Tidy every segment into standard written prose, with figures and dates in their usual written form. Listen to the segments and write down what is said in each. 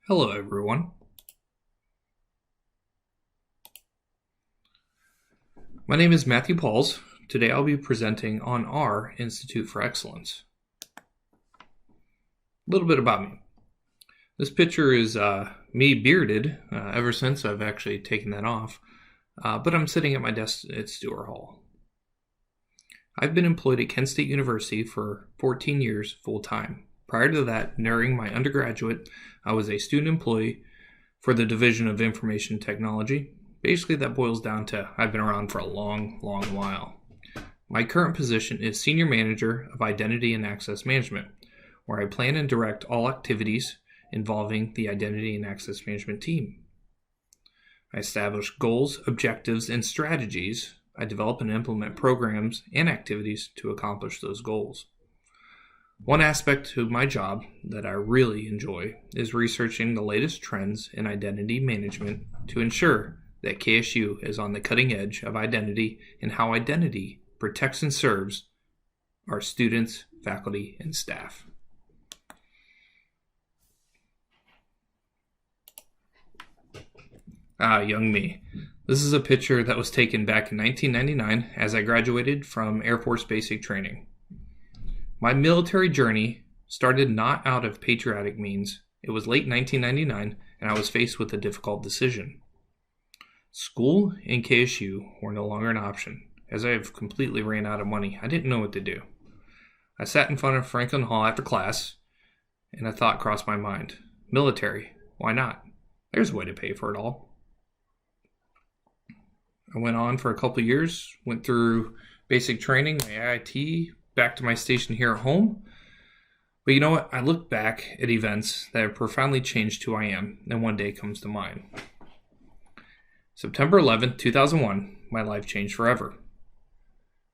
Hello, everyone. My name is Matthew Pauls. Today I'll be presenting on our Institute for Excellence. A little bit about me. This picture is me bearded ever since I've actually taken that off, but I'm sitting at my desk at Stewart Hall. I've been employed at Kent State University for 14 years full-time. Prior to that, during my undergraduate, I was a student employee for the Division of Information Technology. Basically, that boils down to I've been around for a long while. My current position is Senior Manager of Identity and Access Management, where I plan and direct all activities involving the Identity and Access Management team. I establish goals, objectives, and strategies. I develop and implement programs and activities to accomplish those goals. One aspect of my job that I really enjoy is researching the latest trends in identity management to ensure that KSU is on the cutting edge of identity and how identity protects and serves our students, faculty, and staff. Young me. This is a picture that was taken back in 1999 as I graduated from Air Force Basic Training. My military journey started not out of patriotic means. It was late 1999, and I was faced with a difficult decision. School and KSU were no longer an option, as I have completely ran out of money. I didn't know what to do. I sat in front of Franklin Hall after class, and a thought crossed my mind. Military, why not? There's a way to pay for it all. I went on for a couple of years, went through basic training, my AIT, back to my station here at home. But you know what? I look back at events that have profoundly changed who I am, and one day comes to mind. September 11th, 2001, my life changed forever.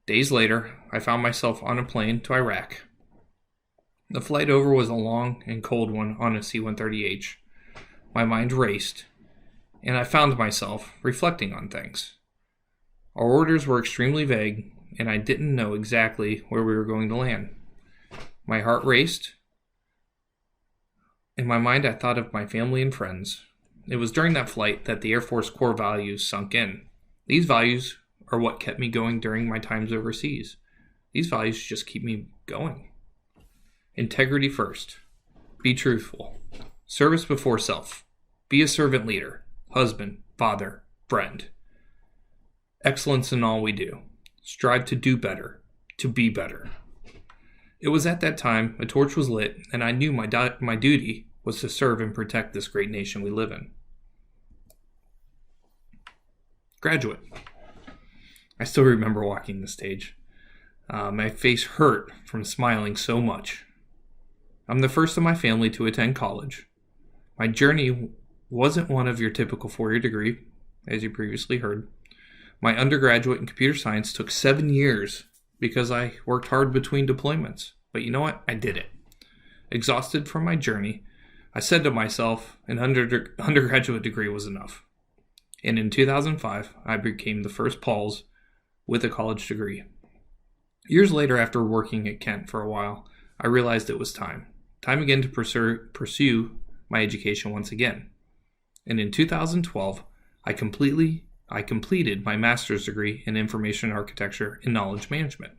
Days later, I found myself on a plane to Iraq. The flight over was a long and cold one on a C-130H. My mind raced, and I found myself reflecting on things. Our orders were extremely vague, and I didn't know exactly where we were going to land. My heart raced. In my mind, I thought of my family and friends. It was during that flight that the Air Force core values sunk in. These values are what kept me going during my times overseas. These values just keep me going. Integrity first. Be truthful. Service before self. Be a servant leader, husband, father, friend. Excellence in all we do. Strive to do better, to be better. It was at that time a torch was lit, and I knew my duty was to serve and protect this great nation we live in. Graduate. I still remember walking the stage. My face hurt from smiling so much. I'm the first of my family to attend college. My journey wasn't one of your typical four-year degree, as you previously heard. My undergraduate in computer science took 7 years because I worked hard between deployments. But you know what? I did it. Exhausted from my journey, I said to myself an undergraduate degree was enough. And in 2005, I became the first Pauls with a college degree. Years later, after working at Kent for a while, I realized it was time. Time again to pursue my education once again. And in 2012, I completed my master's degree in information architecture and knowledge management.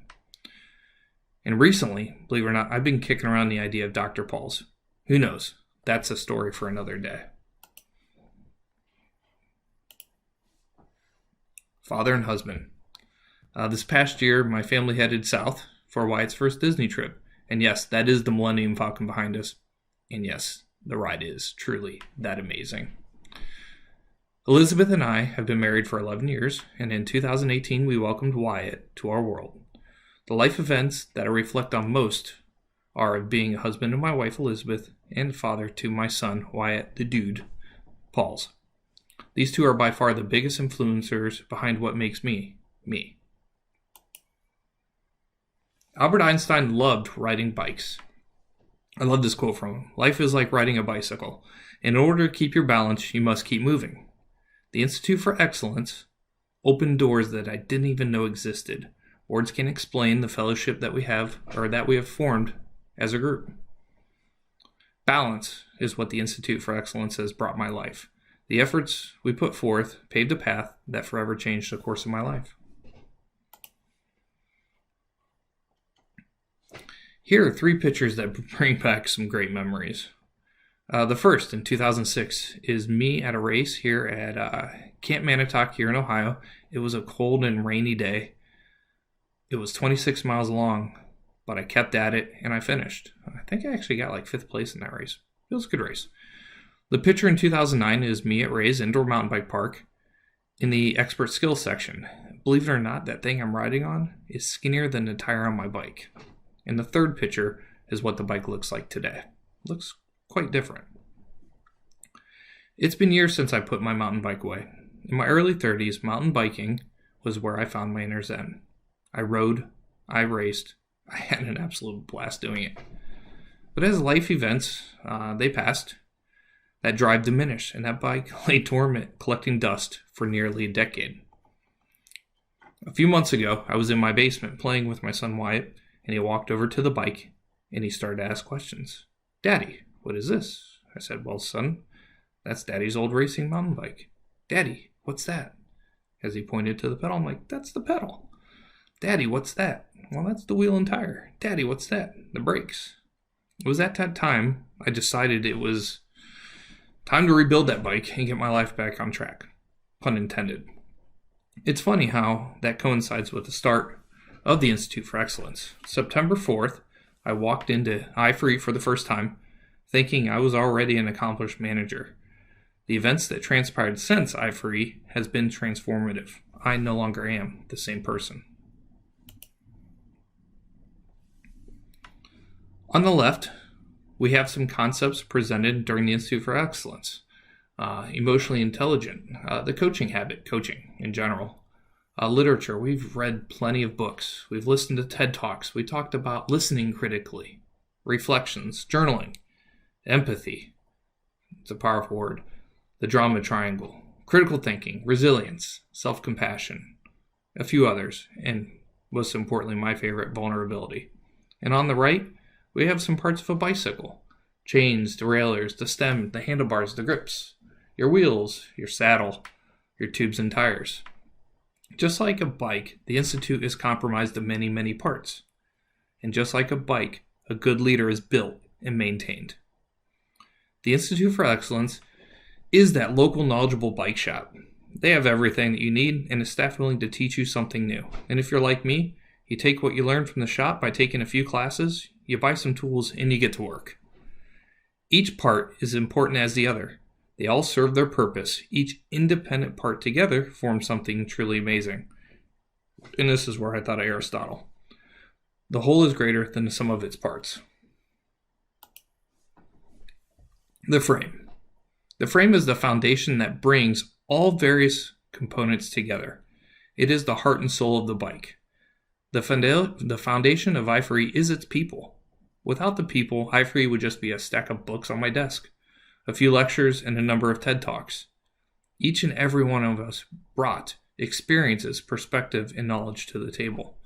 And recently, believe it or not, I've been kicking around the idea of Dr. Pauls. Who knows? That's a story for another day. Father and husband. This past year, my family headed south for Wyatt's first Disney trip. And yes, that is the Millennium Falcon behind us. And yes, the ride is truly that amazing. Elizabeth and I have been married for 11 years, and in 2018 we welcomed Wyatt to our world. The life events that I reflect on most are of being a husband to my wife Elizabeth and a father to my son Wyatt the Dude Pauls. These two are by far the biggest influencers behind what makes me, me. Albert Einstein loved riding bikes. I love this quote from him. Life is like riding a bicycle. In order to keep your balance, you must keep moving. The Institute for Excellence opened doors that I didn't even know existed. Words can't explain the fellowship that we have formed as a group. Balance is what the Institute for Excellence has brought my life. The efforts we put forth paved a path that forever changed the course of my life. Here are 3 pictures that bring back some great memories. The first, in 2006, is me at a race here at Camp Manitowoc here in Ohio. It was a cold and rainy day. It was 26 miles long, but I kept at it and I finished. I think I actually got like 5th place in that race. It was a good race. The picture in 2009 is me at Ray's Indoor Mountain Bike Park in the Expert Skills section. Believe it or not, that thing I'm riding on is skinnier than the tire on my bike. And the third picture is what the bike looks like today. It looks quite different. It's been years since I put my mountain bike away. In my early 30s, mountain biking was where I found my inner zen. I rode, I raced, I had an absolute blast doing it. But as life events, they passed, that drive diminished, and that bike lay dormant, collecting dust for nearly a decade. A few months ago, I was in my basement playing with my son Wyatt, and he walked over to the bike, and he started to ask questions. "Daddy, what is this?" I said, "Well, son, that's Daddy's old racing mountain bike." "Daddy, what's that?" As he pointed to the pedal, I'm like, "That's the pedal." "Daddy, what's that?" "Well, that's the wheel and tire." "Daddy, what's that?" "The brakes." It was at that time I decided it was time to rebuild that bike and get my life back on track. Pun intended. It's funny how that coincides with the start of the Institute for Excellence. September 4th, I walked into I-Free for the first time, thinking I was already an accomplished manager. The events that transpired since I-Free has been transformative. I no longer am the same person. On the left, we have some concepts presented during the Institute for Excellence. Emotionally intelligent, the coaching habit, coaching in general. Literature, we've read plenty of books. We've listened to TED Talks. We talked about listening critically, reflections, journaling, empathy. It's a powerful word. The drama triangle, critical thinking, resilience, self-compassion, a few others, and most importantly, my favorite, vulnerability. And on the right, we have some parts of a bicycle. Chains, derailleurs, the stem, the handlebars, the grips, your wheels, your saddle, your tubes and tires. Just like a bike, the Institute is comprised of many, many parts. And just like a bike, a good leader is built and maintained. The Institute for Excellence is that local knowledgeable bike shop. They have everything that you need and a staff willing to teach you something new. And if you're like me, you take what you learned from the shop by taking a few classes, you buy some tools, and you get to work. Each part is important as the other. They all serve their purpose. Each independent part together forms something truly amazing. And this is where I thought of Aristotle. The whole is greater than the sum of its parts. The frame. The frame is the foundation that brings all various components together. It is the heart and soul of the bike. The foundation of I-Free is its people. Without the people, I-Free would just be a stack of books on my desk, a few lectures, and a number of TED Talks. Each and every one of us brought experiences, perspective, and knowledge to the table.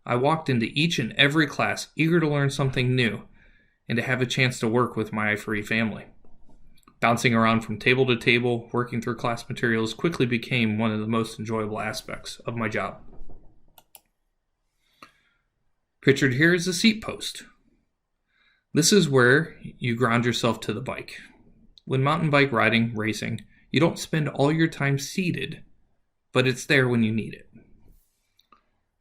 I walked into each and every class eager to learn something new and to have a chance to work with my I-Free family. Bouncing around from table to table, working through class materials quickly became one of the most enjoyable aspects of my job. Pictured here is a seat post. This is where you ground yourself to the bike. When mountain bike riding, racing, you don't spend all your time seated, but it's there when you need it.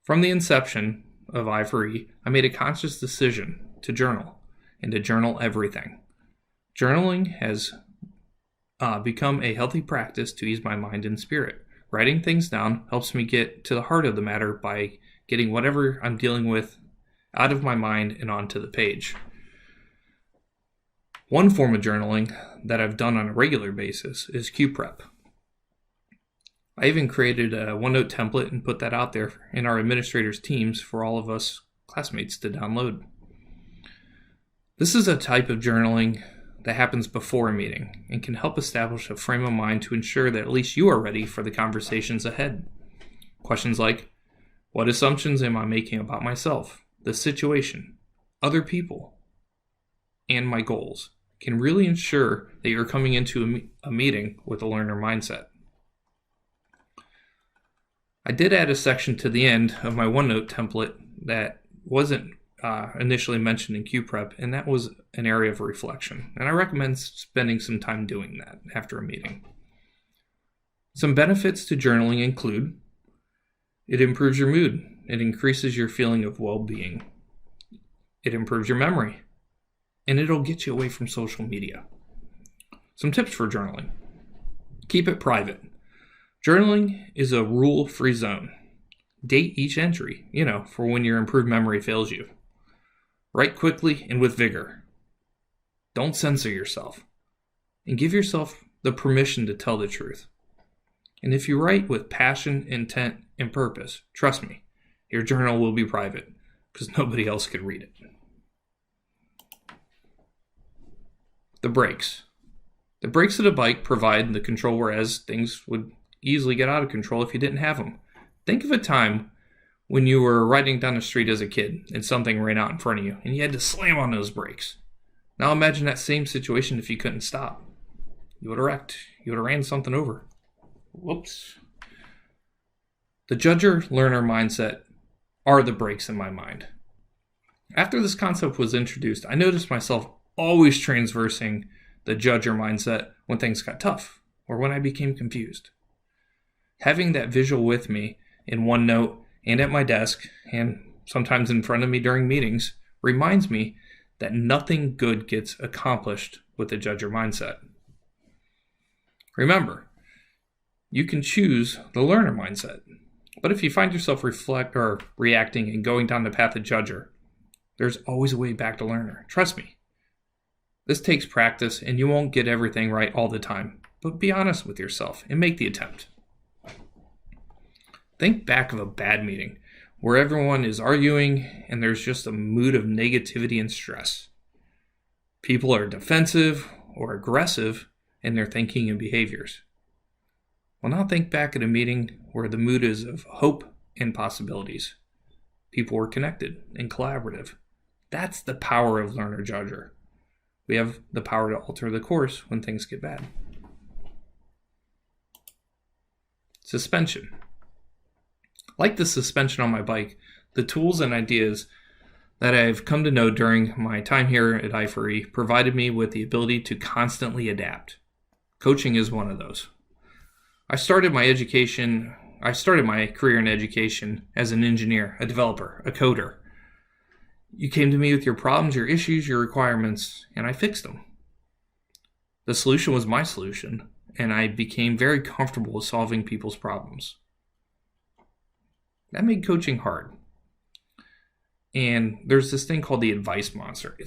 From the inception of I-Free, I made a conscious decision to journal, and to journal everything. Journaling has become a healthy practice to ease my mind and spirit. Writing things down helps me get to the heart of the matter by getting whatever I'm dealing with out of my mind and onto the page. One form of journaling that I've done on a regular basis is Q Prep. I even created a OneNote template and put that out there in our administrators' teams for all of us classmates to download. This is a type of journaling that happens before a meeting and can help establish a frame of mind to ensure that at least you are ready for the conversations ahead. Questions like, what assumptions am I making about myself, the situation, other people, and my goals? can really ensure that you're coming into a meeting with a learner mindset. I did add a section to the end of my OneNote template that wasn't initially mentioned in QPrep, and that was an area of reflection. And I recommend spending some time doing that after a meeting. Some benefits to journaling include: it improves your mood. It increases your feeling of well-being. It improves your memory. And it'll get you away from social media. Some tips for journaling: keep it private. Journaling is a rule-free zone. Date each entry, for when your improved memory fails you. Write quickly and with vigor. Don't censor yourself. And give yourself the permission to tell the truth. And if you write with passion, intent, and purpose, trust me, your journal will be private because nobody else can read it. The brakes. The brakes of the bike provide the control, whereas things would easily get out of control if you didn't have them. Think of a time when you were riding down the street as a kid and something ran out in front of you and you had to slam on those brakes. Now imagine that same situation if you couldn't stop. You would have wrecked. You would have ran something over. Whoops. The judger-learner mindset are the brakes in my mind. After this concept was introduced, I noticed myself always transversing the judger mindset when things got tough or when I became confused. Having that visual with me in OneNote and at my desk and sometimes in front of me during meetings reminds me that nothing good gets accomplished with the judger mindset. Remember, you can choose the learner mindset, but if you find yourself reacting and going down the path of judger, there's always a way back to learner. Trust me. This takes practice and you won't get everything right all the time, but be honest with yourself and make the attempt. Think back of a bad meeting where everyone is arguing and there's just a mood of negativity and stress. People are defensive or aggressive in their thinking and behaviors. Well, now think back at a meeting where the mood is of hope and possibilities. People were connected and collaborative. That's the power of learner judger. We have the power to alter the course when things get bad. Suspension. Like the suspension on my bike, the tools and ideas that I've come to know during my time here at I4E provided me with the ability to constantly adapt. Coaching is one of those. I started my career in education as an engineer, a developer, a coder. You came to me with your problems, your issues, your requirements, and I fixed them. The solution was my solution, and I became very comfortable with solving people's problems. That made coaching hard. And there's this thing called the advice monster.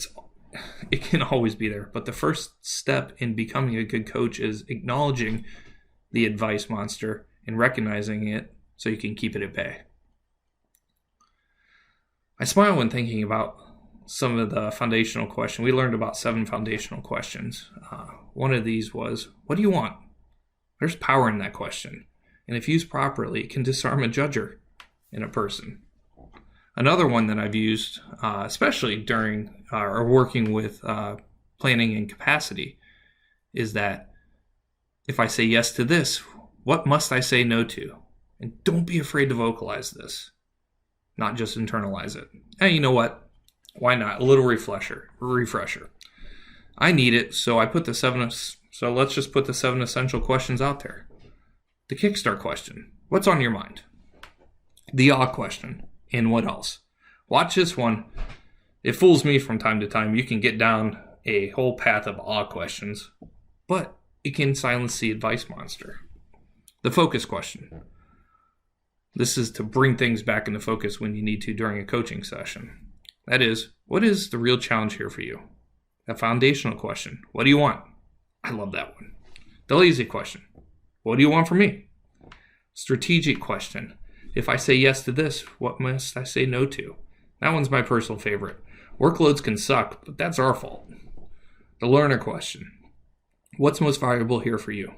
It can always be there, but the first step in becoming a good coach is acknowledging the advice monster and recognizing it so you can keep it at bay. I smile when thinking about some of the foundational questions. We learned about 7 foundational questions. One of these was, what do you want? There's power in that question. And if used properly, it can disarm a judger in a person. Another one that I've used, especially during or working with planning and capacity, is that if I say yes to this, what must I say no to? And don't be afraid to vocalize this, not just internalize it. And you know what? Why not? A little refresher. I need it, so I put so let's just put the 7 essential questions out there. The kickstart question. What's on your mind? The awe question. And what else? Watch this one. It fools me from time to time. You can get down a whole path of awe questions, but it can silence the advice monster. The focus question. This is to bring things back into focus when you need to during a coaching session. That is, what is the real challenge here for you? A foundational question. What do you want? I love that one. The lazy question. What do you want from me? Strategic question. If I say yes to this, what must I say no to? That one's my personal favorite. Workloads can suck, but that's our fault. The learner question. What's most valuable here for you?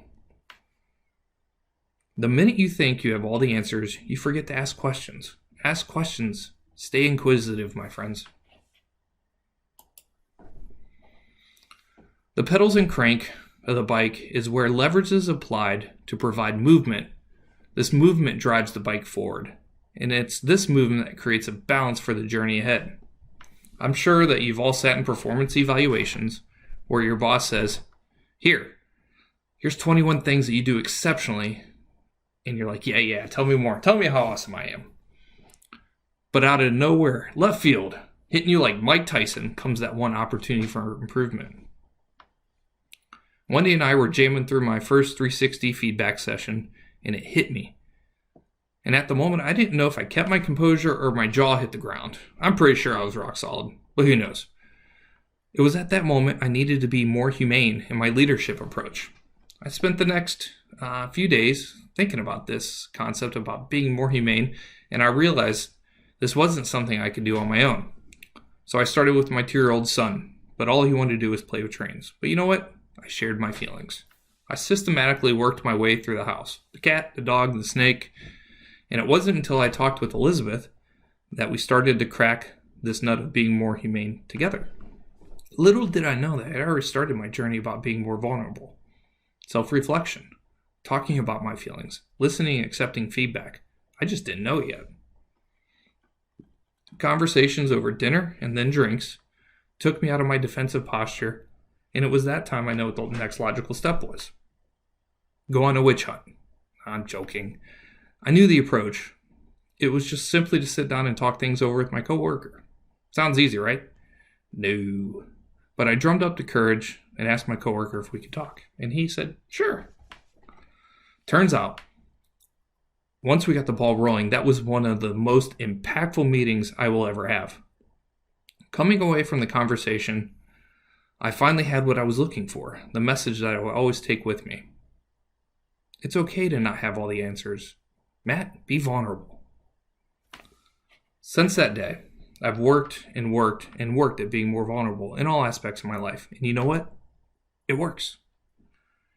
The minute you think you have all the answers, you forget to ask questions. Ask questions. Stay inquisitive, my friends. The pedals and crank of the bike is where leverage is applied to provide movement. This movement drives the bike forward, and it's this movement that creates a balance for the journey ahead. I'm sure that you've all sat in performance evaluations where your boss says, here's 21 things that you do exceptionally, and you're like, yeah, tell me more. Tell me how awesome I am. But out of nowhere, left field, hitting you like Mike Tyson, comes that one opportunity for improvement. Wendy and I were jamming through my first 360 feedback session, and it hit me. And at the moment, I didn't know if I kept my composure or my jaw hit the ground. I'm pretty sure I was rock solid, but who knows? It was at that moment I needed to be more humane in my leadership approach. I spent the next few days thinking about this concept about being more humane, and I realized this wasn't something I could do on my own. So I started with my 2-year-old son, but all he wanted to do was play with trains. But you know what? I shared my feelings. I systematically worked my way through the house. The cat, the dog, the snake. And it wasn't until I talked with Elizabeth that we started to crack this nut of being more humane together. Little did I know that I had already started my journey about being more vulnerable. Self-reflection. Talking about my feelings. Listening and accepting feedback. I just didn't know it yet. Conversations over dinner and then drinks took me out of my defensive posture, and it was that time I know what the next logical step was. Go on a witch hunt. I'm joking. I knew the approach. It was just simply to sit down and talk things over with my coworker. Sounds easy, right? No. But I drummed up the courage and asked my coworker if we could talk, and he said, sure. Turns out, once we got the ball rolling, that was one of the most impactful meetings I will ever have. Coming away from the conversation, I finally had what I was looking for, the message that I will always take with me. It's okay to not have all the answers. Matt, be vulnerable. Since that day, I've worked and worked and worked at being more vulnerable in all aspects of my life. And you know what? It works.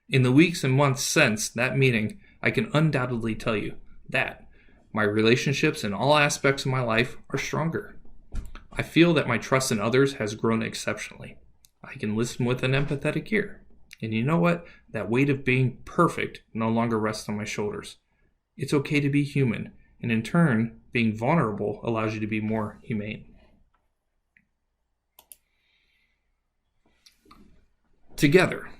In the weeks and months since that meeting, I can undoubtedly tell you that my relationships in all aspects of my life are stronger. I feel that my trust in others has grown exceptionally. I can listen with an empathetic ear. And you know what? That weight of being perfect no longer rests on my shoulders. It's okay to be human, and in turn, being vulnerable allows you to be more humane. Together,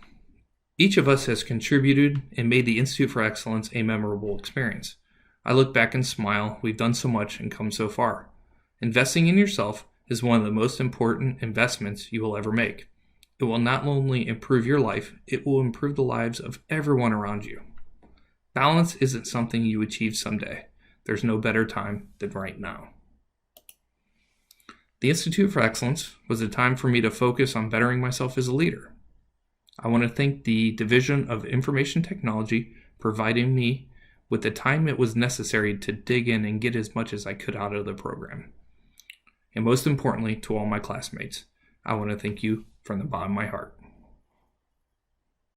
each of us has contributed and made the Institute for Excellence a memorable experience. I look back and smile. We've done so much and come so far. Investing in yourself is one of the most important investments you will ever make. It will not only improve your life, it will improve the lives of everyone around you. Balance isn't something you achieve someday. There's no better time than right now. The Institute for Excellence was a time for me to focus on bettering myself as a leader. I want to thank the Division of Information Technology for providing me with the time it was necessary to dig in and get as much as I could out of the program. And most importantly, to all my classmates, I want to thank you from the bottom of my heart.